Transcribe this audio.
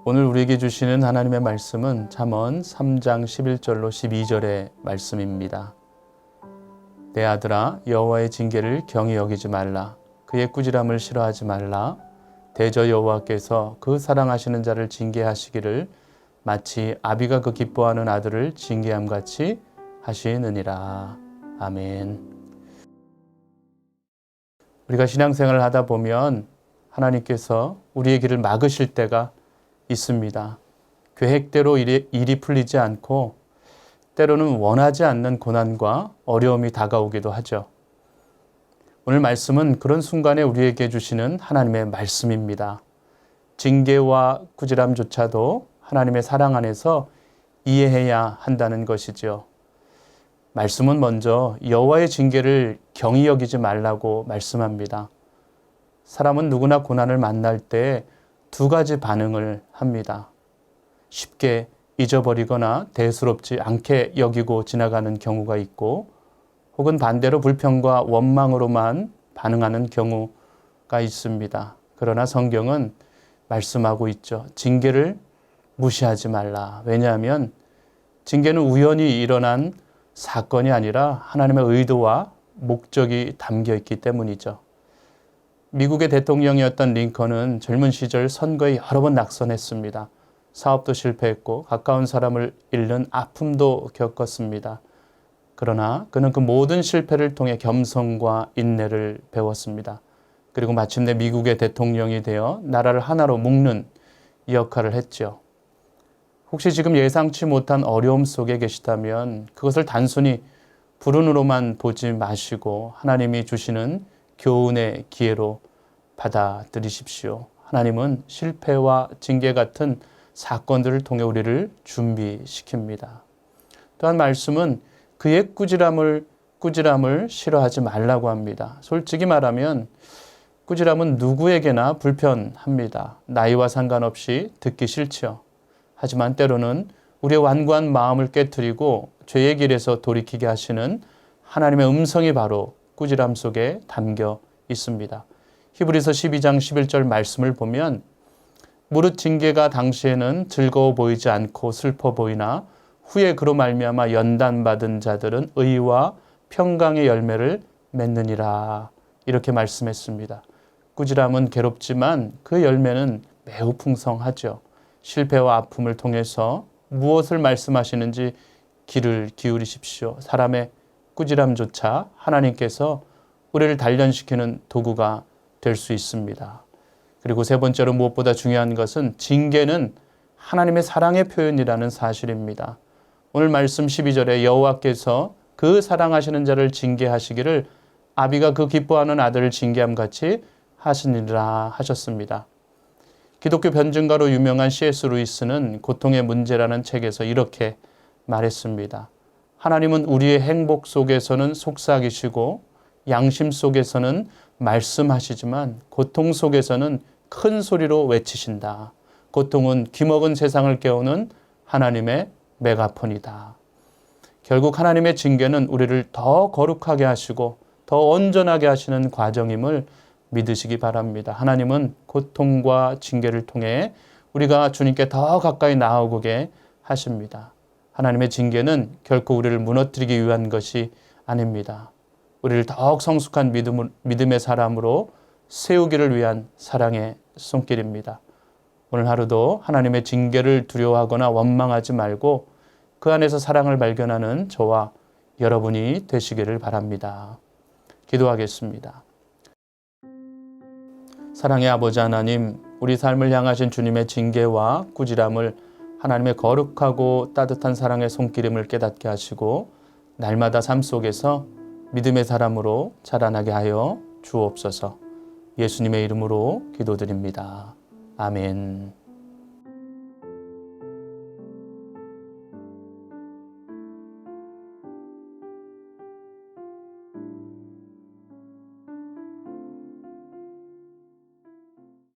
오늘 우리에게 주시는 하나님의 말씀은 잠언 3장 11절로 12절의 말씀입니다. 내 아들아, 여호와의 징계를 경히 여기지 말라. 그의 꾸지람을 싫어하지 말라. 대저 여호와께서 그 사랑하시는 자를 징계하시기를 마치 아비가 그 기뻐하는 아들을 징계함같이 하시느니라. 아멘. 우리가 신앙생활을 하다 보면 하나님께서 우리의 길을 막으실 때가 있습니다. 계획대로 일이 풀리지 않고 때로는 원하지 않는 고난과 어려움이 다가오기도 하죠. 오늘 말씀은 그런 순간에 우리에게 주시는 하나님의 말씀입니다. 징계와 꾸지람조차도 하나님의 사랑 안에서 이해해야 한다는 것이죠. 말씀은 먼저 여호와의 징계를 경히 여기지 말라고 말씀합니다. 사람은 누구나 고난을 만날 때 두 가지 반응을 합니다. 쉽게 잊어버리거나 대수롭지 않게 여기고 지나가는 경우가 있고, 혹은 반대로 불평과 원망으로만 반응하는 경우가 있습니다. 그러나 성경은 말씀하고 있죠. 징계를 무시하지 말라. 왜냐하면 징계는 우연히 일어난 사건이 아니라 하나님의 의도와 목적이 담겨 있기 때문이죠. 미국의 대통령이었던 링컨은 젊은 시절 선거에 여러 번 낙선했습니다. 사업도 실패했고 가까운 사람을 잃는 아픔도 겪었습니다. 그러나 그는 그 모든 실패를 통해 겸손과 인내를 배웠습니다. 그리고 마침내 미국의 대통령이 되어 나라를 하나로 묶는 역할을 했죠. 혹시 지금 예상치 못한 어려움 속에 계시다면 그것을 단순히 불운으로만 보지 마시고 하나님이 주시는 교훈의 기회로 받아들이십시오. 하나님은 실패와 징계 같은 사건들을 통해 우리를 준비시킵니다. 또한 말씀은 그의 꾸지람을 싫어하지 말라고 합니다. 솔직히 말하면 꾸지람은 누구에게나 불편합니다. 나이와 상관없이 듣기 싫죠. 하지만 때로는 우리의 완고한 마음을 깨트리고 죄의 길에서 돌이키게 하시는 하나님의 음성이 바로 꾸지람 속에 담겨 있습니다. 히브리서 12장 11절 말씀을 보면 무릇 징계가 당시에는 즐거워 보이지 않고 슬퍼 보이나 후에 그로 말미암아 연단받은 자들은 의와 평강의 열매를 맺느니라. 이렇게 말씀했습니다. 꾸지람은 괴롭지만 그 열매는 매우 풍성하죠. 실패와 아픔을 통해서 무엇을 말씀하시는지 귀를 기울이십시오. 사람의 꾸지람조차 하나님께서 우리를 단련시키는 도구가 될 수 있습니다. 그리고 세 번째로 무엇보다 중요한 것은 징계는 하나님의 사랑의 표현이라는 사실입니다. 오늘 말씀 12절에 여호와께서 그 사랑하시는 자를 징계하시기를 아비가 그 기뻐하는 아들을 징계함같이 하시니라 하셨습니다. 기독교 변증가로 유명한 C.S. 루이스는 고통의 문제라는 책에서 이렇게 말했습니다. 하나님은 우리의 행복 속에서는 속삭이시고 양심 속에서는 말씀하시지만 고통 속에서는 큰 소리로 외치신다. 고통은 귀먹은 세상을 깨우는 하나님의 메가폰이다. 결국 하나님의 징계는 우리를 더 거룩하게 하시고 더 온전하게 하시는 과정임을 믿으시기 바랍니다. 하나님은 고통과 징계를 통해 우리가 주님께 더 가까이 나아오게 하십니다. 하나님의 징계는 결코 우리를 무너뜨리기 위한 것이 아닙니다. 우리를 더욱 성숙한 믿음의 사람으로 세우기를 위한 사랑의 손길입니다. 오늘 하루도 하나님의 징계를 두려워하거나 원망하지 말고 그 안에서 사랑을 발견하는 저와 여러분이 되시기를 바랍니다. 기도하겠습니다. 사랑의 아버지 하나님, 우리 삶을 향하신 주님의 징계와 꾸지람을 하나님의 거룩하고 따뜻한 사랑의 손길임을 깨닫게 하시고 날마다 삶 속에서 믿음의 사람으로 자라나게 하여 주옵소서. 예수님의 이름으로 기도드립니다. 아멘.